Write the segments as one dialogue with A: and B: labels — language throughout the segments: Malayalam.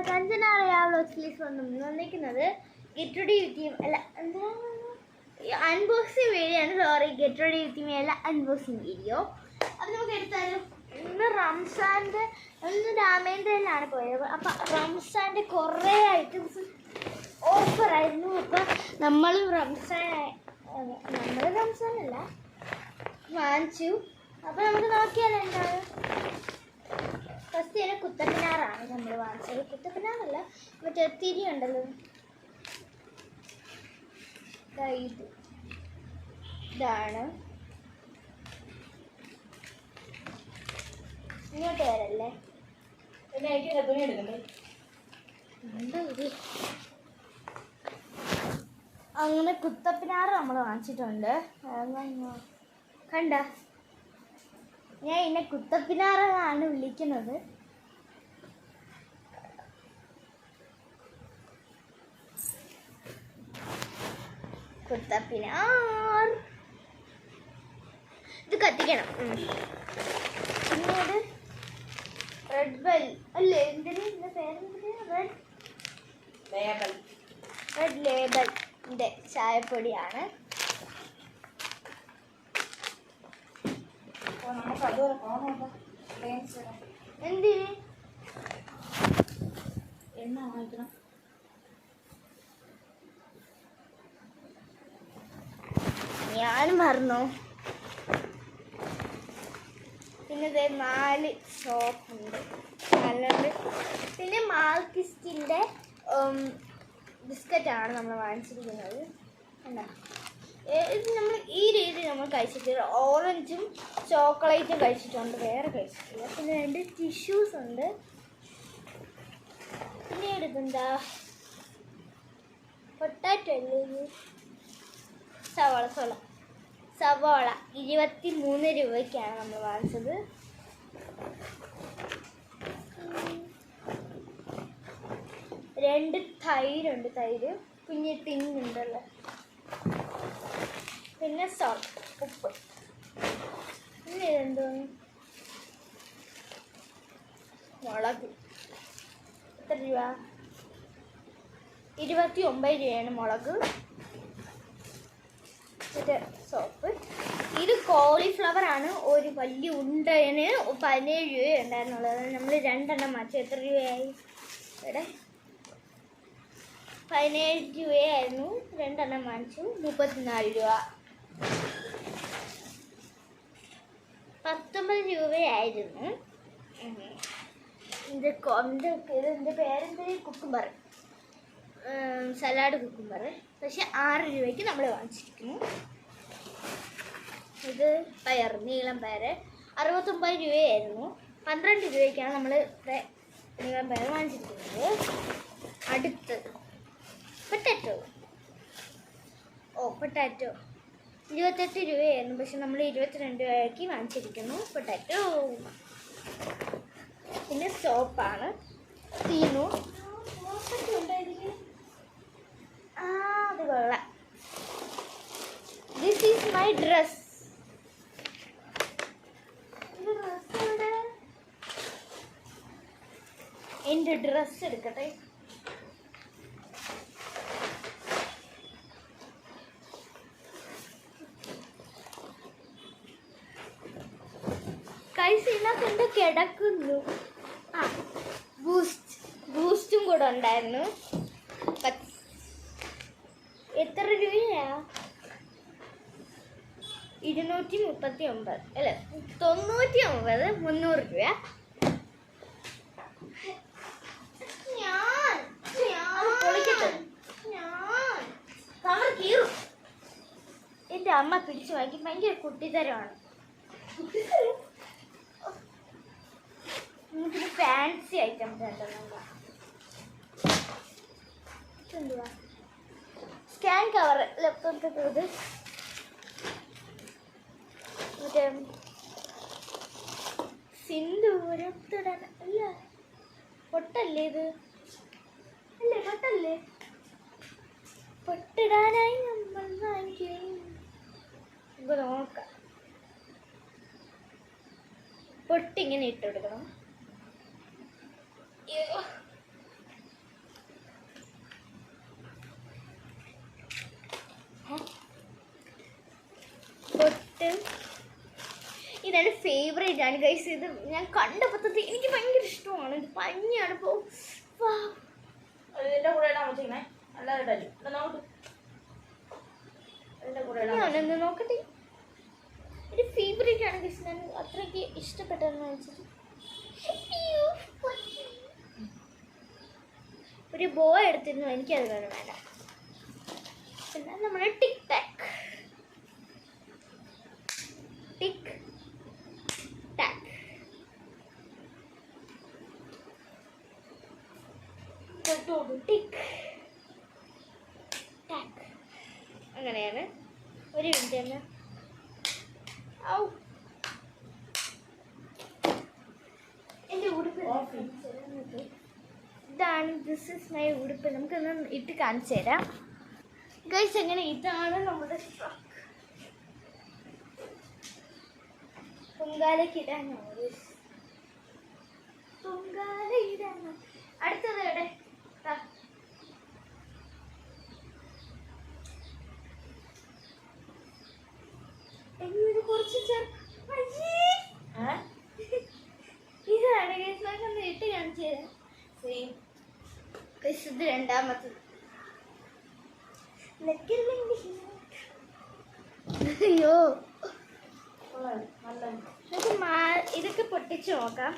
A: കഞ്ചന വ്ലോഗ്സിലേക്ക് വന്നിരിക്കുന്നത് ഗെറ്റ് റെഡി വിത്ത് മീ അല്ല എന്താ അൺബോക്സിങ് വീഡിയോ ആണ്. Sorry, get ready with me അല്ല അൺബോക്സിങ് വീഡിയോ. അത് നമുക്ക് എടുത്താലും ഇന്ന് റംസാൻ്റെ ഒന്ന് രാമേന്ദ്രനിലാണ് പോയത്. അപ്പം റംസാൻ്റെ കുറേ ഐറ്റംസ് ഓഫറായിരുന്നു. അപ്പം നമ്മൾ റംസാനല്ല വാങ്ങിച്ചു. അപ്പം നമുക്ക് നോക്കിയാലോ എന്താണ്. ഫസ്റ്റ് തന്നെ കുത്തപ്പിനാറാണ് നമ്മൾ വാങ്ങിച്ചത്. കുത്തപ്പിനാറല്ല, മറ്റേ തിരി ഉണ്ടല്ലോ, ഇതാണ്. ഇങ്ങോട്ട് വരല്ലേ, അങ്ങനെ കുത്തപ്പിനാറ് നമ്മൾ വാങ്ങിച്ചിട്ടുണ്ട്. കണ്ട, ഞാൻ ഇതിനെ കുത്തപ്പിനാറാണ് വിളിക്കുന്നത്. കുത്തപ്പിനാർ ഇത് കത്തിക്കണം. പിന്നീട് റെഡ് ബെൽ അല്ലേ, എന്തിനാ പേരെന്തിനാ, റെഡ് ലേബലിൻ്റെ ചായപ്പൊടിയാണ്. എന്തിന് എണ്ണ വാങ്ങിക്കണം. ഞാൻ മറന്നു. പിന്നെ 4 സോപ്പുണ്ട്, നല്ലുണ്ട്. പിന്നെ മാൽക്കിസ്റ്റിൻ്റെ ബിസ്ക്കറ്റാണ് നമ്മൾ വാങ്ങിച്ചിരിക്കുന്നത്. എന്താ ഇത് നമ്മൾ ഈ രീതി നമ്മൾ കഴിച്ചിട്ടില്ല. ഓറഞ്ചും ചോക്ലേറ്റും കഴിച്ചിട്ടുണ്ട്, വേറെ കഴിച്ചിട്ടില്ല. പിന്നെ 2 ടിഷ്യൂസ് ഉണ്ട്. പിന്നെ എടുത്തെന്താ പൊട്ടാറ്റോ അല്ലേ, സവാള 23 രൂപയ്ക്കാണ് നമ്മൾ വാങ്ങിച്ചത്. രണ്ട് തൈരുണ്ട്, തൈര് കുഞ്ഞ് ടിന്നുണ്ടല്ലോ. പിന്നെ ഉപ്പ്. പിന്നെ ഇതെന്തോന്ന്, മുളക്. എത്ര രൂപ? 29 രൂപയാണ് മുളക്. സോപ്പ്. ഇത് കോളിഫ്ലവർ ആണ്. ഒരു വലിയ ഉണ്ടന് 17 രൂപ ഉണ്ടായിരുന്നുള്ളത്. നമ്മൾ 2 എണ്ണം മാറ്റി. എത്ര രൂപയായി? ഇവിടെ 17 രൂപയായിരുന്നു. 2 എണ്ണം വാങ്ങിച്ചു, 34 രൂപ. 19 രൂപയായിരുന്നു. ഇതിൻ്റെ പേരെന്ത്? Cucumber, salad cucumber. പക്ഷെ 6 രൂപയ്ക്ക് നമ്മൾ വാങ്ങിച്ചിരിക്കുന്നു. ഇത് പയർ, നീളം പയർ 69 രൂപയായിരുന്നു. 12 രൂപയ്ക്കാണ് നമ്മൾ നീളം പയർ വാങ്ങിച്ചിരിക്കുന്നത്. അടുത്തത് പൊട്ടാറ്റോ. പൊട്ടാറ്റോ 28 രൂപയായിരുന്നു. പക്ഷെ നമ്മൾ 22 രൂപയ്ക്ക് വാങ്ങിച്ചിരിക്കുന്നു പൊട്ടാറ്റോ. പിന്നെ സോപ്പാണ്, തീനു. അത് കൊള്ളാം. This is my dress. എൻ്റെ ഡ്രസ്സ് എടുക്കട്ടെ. കൈസിനകത്ത് കിടക്കുന്നു. ബൂസ്റ്റും കൂടെ ഉണ്ടായിരുന്നു. എത്ര രൂപയാ? 239 അല്ല 99, 300 രൂപ. എൻ്റെ അമ്മ പിടിച്ചു വാങ്ങി. ഭയങ്കര കുട്ടിത്തരമാണ്. നമുക്കിത് ഫാൻസി ഐറ്റംസ് ഉണ്ടെന്നുണ്ടോ? എന്തുവാ? Scan cover, laptop. മറ്റേ സിന്ദൂരത്തിടാൻ അല്ല, പൊട്ടല്ലേ ഇത്? അല്ലേ, പൊട്ടല്ലേ? പൊട്ടിടാനായി നമ്മൾ നമുക്ക് നോക്കാം. പൊട്ടിങ്ങനെ ഇട്ട് കൊടുക്കണം. എൻ്റെ ഫേവറേറ്റ് ആണ് ഗൈസ്. ഇത് ഞാൻ കണ്ട പദ്ധതി എനിക്ക് ഭയങ്കര ഇഷ്ടമാണ്. ഇത് പഞ്ഞാണ്. ഇപ്പോൾ
B: ഇതിന്റെ കൂടെ ഇടാൻ വെച്ചിരിക്കണേ. അല്ലാതെ ഇടല്ലോ. ഇതിന്റെ കൂടെ
A: ഞാനെന്ത് നോക്കട്ടെ. എൻ്റെ ഫേവറേറ്റ് ആണ് ഗൈസ്. ഞാൻ അത്രയ്ക്ക് ഇഷ്ടപ്പെട്ടതെന്ന് വെച്ചിട്ട് ഒരു ബോ എടുത്തിരുന്നു. എനിക്കത് വേണം. പിന്നെ നമ്മുടെ ടിക് ടാക്ക് ടിക് ടാക്ക് ടിക് ടാക്ക് അങ്ങനെയാണ്. ഒരു മിനിറ്റ് തന്നെ. ഔ എൻ്റെ ഉടുപ്പ് ഇതാണ്. ദിസ് ഇസ് മൈ ഉടുപ്പ്. നമുക്കൊന്ന് ഇട്ട് കാണിച്ചു തരാം ഗൈസ്. എങ്ങനെ ഇതാണ് നമ്മുടെ ഫ്രോക്ക്. പൊങ്കാലയ്ക്ക് ഇടാനോ? പൊങ്കാല ഇടാനോ? അടുത്തത് എവിടെ? ഇത് കുറച്ച് ഇതാണ് ഗൈസ്. നമുക്കൊന്ന് ഇട്ട് കാണിച്ചു തരാം. ഇത് രണ്ടാമത്തത്. അയ്യോ ഇതൊക്കെ പൊട്ടിച്ചു നോക്കാം.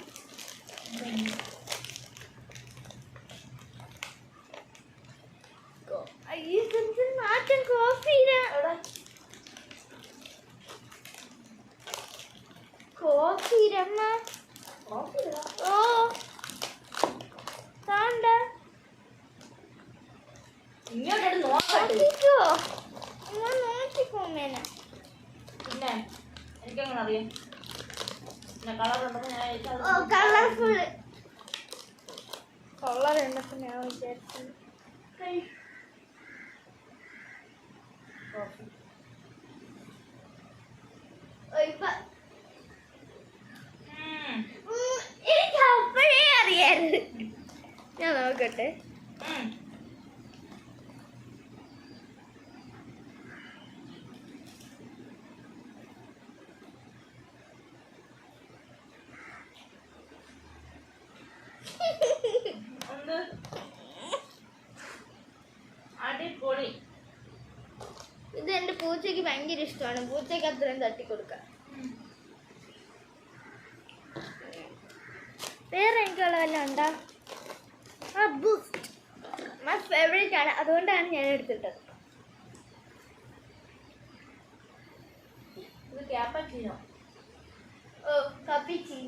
A: മാറ്റം കോഫിരമ്മ. ഓ താണ്ട
B: ഇങ്ങോട്ട് നോക്കിക്കോ.
A: നോക്കിക്കോ മേന.
B: പിന്നെ എനിക്കെങ്ങനെ അറിയാം? പിന്നെ കളർ ഉണ്ടെന്ന് ഞാൻ
A: കളർഫുൾ കളർ ഉണ്ടെന്ന് ഞാൻ വിചാരിച്ചത്. എനിക്ക് അപ്പോഴേ അറിയാറ്. ഞാൻ നോക്കട്ടെ.
B: അടിപൊളി.
A: ഇത് എൻ്റെ പൂച്ചയ്ക്ക് ഭയങ്കര ഇഷ്ടമാണ്. പൂച്ചയ്ക്ക് അത്രയും തട്ടിക്കൊടുക്കാം. വേറെ എനിക്കുള്ള വല്ല ഉണ്ടോ? ബൂസ്റ്റ് മൈ ഫേവറേറ്റ് ആണ്. അതുകൊണ്ടാണ് ഞാൻ എടുത്തിട്ടത്.
B: ഇത് ക്യാപ്പച്ചിനോ?
A: ഓ കപ്പിച്ചി.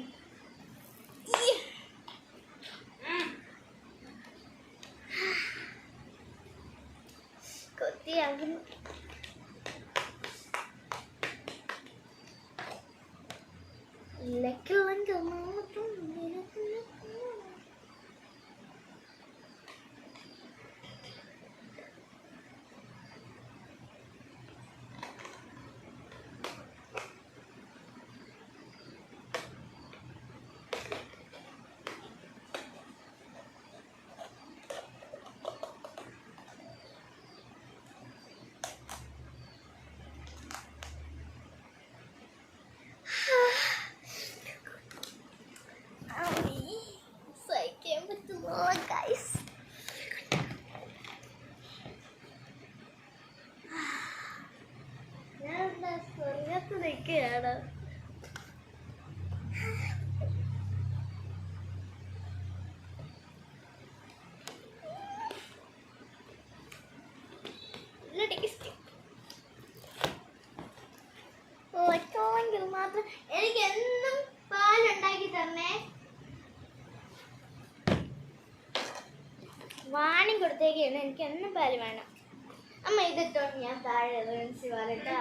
A: കൊത്തിയാകുന്നു. സഹിക്കാൻ പറ്റുമോ ഗൈസ്? ഞാൻ എന്താ സ്വർഗത്ത് നിൽക്കുകയാണ്. ഒറ്റെങ്കിൽ മാത്രം എനിക്ക് എന്നും പാലുണ്ടാക്കി തരണേ. വാണി കൊടുത്തേക്കാണ്. എനിക്ക് എന്നും പാല് വേണം. അമ്മ ഇതിട്ടോണ്ട് ഞാൻ താഴെ വാലട്ടാ.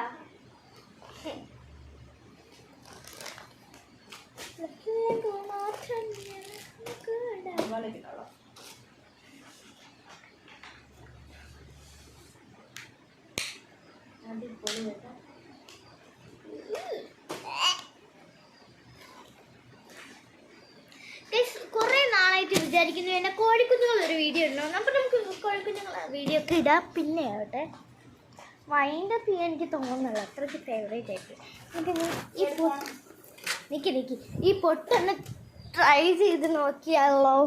B: അടിപൊളി കേട്ടോ.
A: കുറെ നാളായിട്ട് വിചാരിക്കുന്നു എന്നെ കോഴിക്കുഞ്ഞുങ്ങളൊരു വീഡിയോ ഇടണം. അപ്പം നമുക്ക് കോഴിക്കുഞ്ഞുങ്ങൾ വീഡിയോ ഒക്കെ ഇടാം. പിന്നെ ആവട്ടെ വൈൻഡപ്പ് ചെയ്യാൻ എനിക്ക് തോന്നുന്നില്ല. അത്രയ്ക്ക് ഫേവറേറ്റ് ആയിട്ട്. എനിക്ക് ഈ നിക്ക് ഈ പൊട്ടൊന്ന് ട്രൈ ചെയ്ത് നോക്കിയാലോ.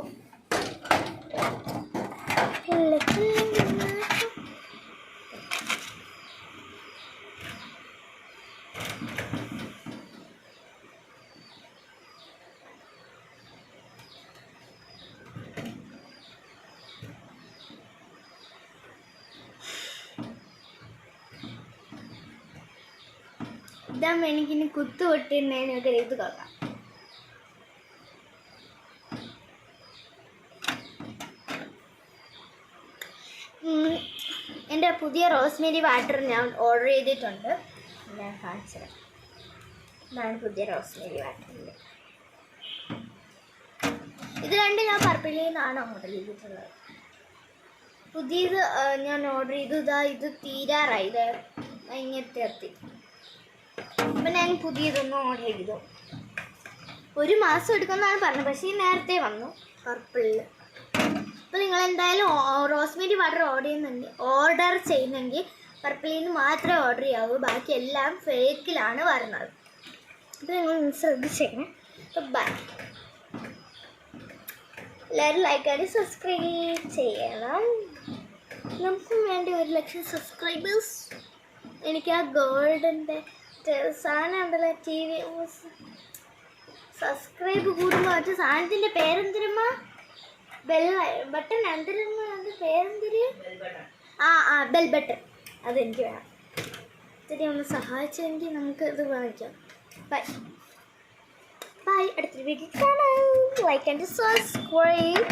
A: ഇതാകുമ്പോൾ എനിക്കിനി കുത്തു പൊട്ടിണ്ടതിനൊക്കെ ഇത് കൊള്ളാം. എൻ്റെ പുതിയ റോസ്മേരി വാട്ടർ ഞാൻ ഓർഡർ ചെയ്തിട്ടുണ്ട്. ഞാൻ കാണിച്ചത് ഇതാണ് പുതിയ റോസ്മേരി വാട്ടറിൻ്റെ. ഇത് രണ്ട് ഞാൻ പർപ്പിളിൽ നിന്നാണ് ഓർഡർ ചെയ്തിട്ടുള്ളത്. പുതിയത് ഞാൻ ഓർഡർ ചെയ്തു. ഇത് തീരാറായി. ഇത് ഇങ്ങനത്തെ എത്തി. അപ്പം ഞാൻ പുതിയതൊന്നും ഓർഡർ ചെയ്തു. 1 മാസം എടുക്കുമെന്നാണ് പറഞ്ഞത്, പക്ഷേ നേരത്തെ വന്നു പർപ്പിളിൽ. അപ്പോൾ നിങ്ങൾ എന്തായാലും റോസ്മേരി വാട്ടർ ഓർഡർ ചെയ്യുന്നെങ്കിൽ പർപ്പിളിൽ നിന്ന് മാത്രമേ ഓർഡർ ചെയ്യാവൂ. ബാക്കി എല്ലാം ഫേക്കിലാണ് വരുന്നത്. അപ്പോൾ നിങ്ങൾ ശ്രദ്ധിച്ചേക്കണം. അപ്പോൾ ബൈ. എല്ലാവരും ലൈക്ക് ആയിട്ട് സബ്സ്ക്രൈബ് ചെയ്യണം. നമുക്കും വേണ്ടി 1 ലക്ഷം സബ്സ്ക്രൈബേഴ്സ്. എനിക്ക് ആ ഗോൾഡിൻ്റെ സാധനം ഉണ്ടല്ലോ, TV സബ്സ്ക്രൈബ് കൂടുമ്പോൾ മറ്റു സാധനത്തിൻ്റെ പേരെന്തിരുമ്മ? Bell button എന്തിരുമ്മ? അതിൻ്റെ പേരെന്തിര്? Bell button. അതെനിക്ക് വേണം. ഇത്തിരി ഒന്ന് സഹായിച്ചെങ്കിൽ നമുക്ക് ഇത് വാങ്ങിക്കാം. ബൈ. അടുത്തൊരു വീഡിയോ കാണാം. Like and subscribe.